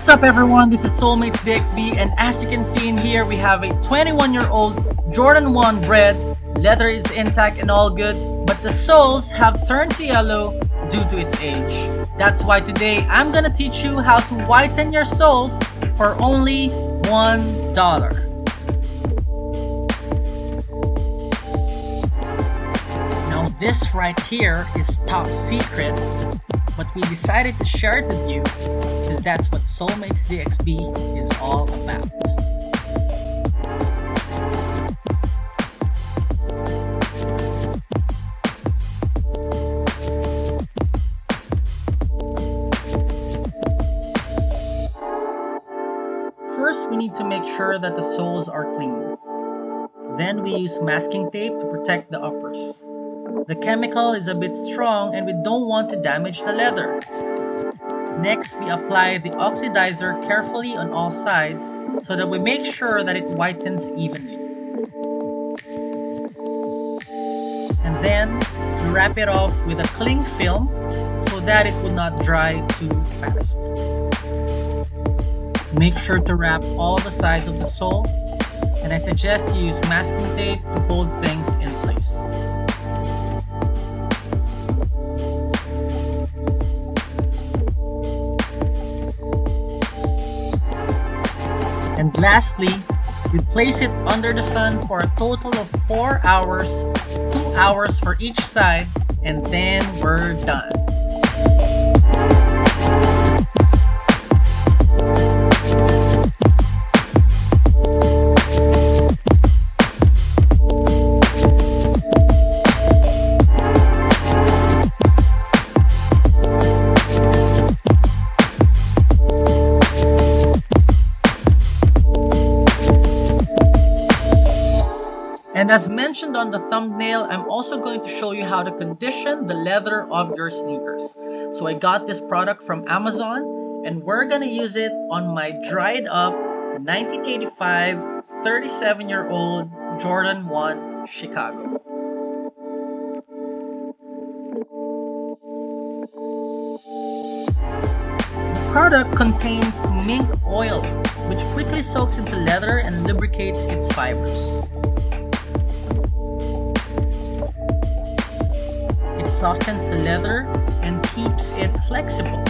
What's up everyone, this is Solemates DXB, and as you can see in here, we have a 21-year-old Jordan 1 bread. Leather is intact and all good, but the soles have turned to yellow due to its age. That's why today I'm gonna teach you how to whiten your soles for only $1. Now this right here is top secret, but we decided to share it with you because that's what Solemates DXB is all about. First, we need to make sure that the soles are clean. Then we use masking tape to protect the uppers. The chemical is a bit strong and we don't want to damage the leather. Next, we apply the oxidizer carefully on all sides so that we make sure that it whitens evenly. And then, we wrap it off with a cling film so that it will not dry too fast. Make sure to wrap all the sides of the sole, and I suggest you use masking tape to hold things in place. And lastly, we place it under the sun for a total of 4 hours, 2 hours for each side, and then we're done. And as mentioned on the thumbnail, I'm also going to show you how to condition the leather of your sneakers. So I got this product from Amazon, and we're gonna use it on my dried up 1985 37-year-old Jordan 1 Chicago. The product contains mink oil, which quickly soaks into leather and lubricates its fibers. It softens the leather and keeps it flexible.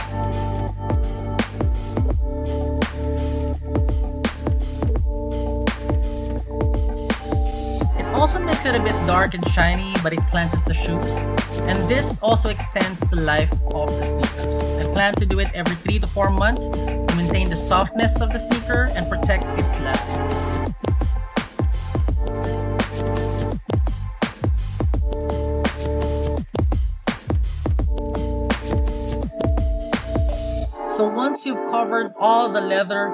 It also makes it a bit dark and shiny, but it cleanses the shoes. And this also extends the life of the sneakers. I plan to do it every 3 to 4 months to maintain the softness of the sneaker and protect its leather. So once you've covered all the leather,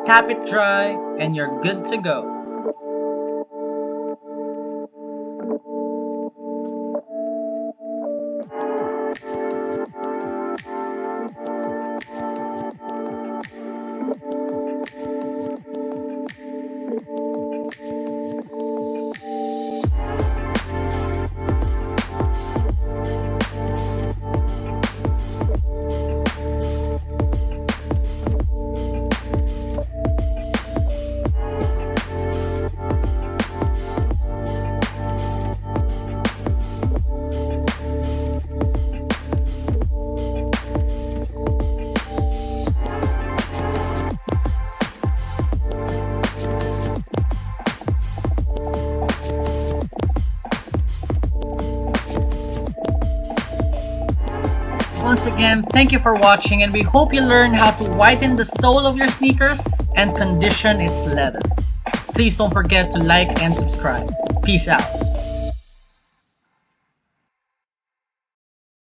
tap it dry and you're good to go. Once again, thank you for watching, and we hope you learn how to whiten the sole of your sneakers and condition its leather. Please don't forget to like and subscribe. Peace out.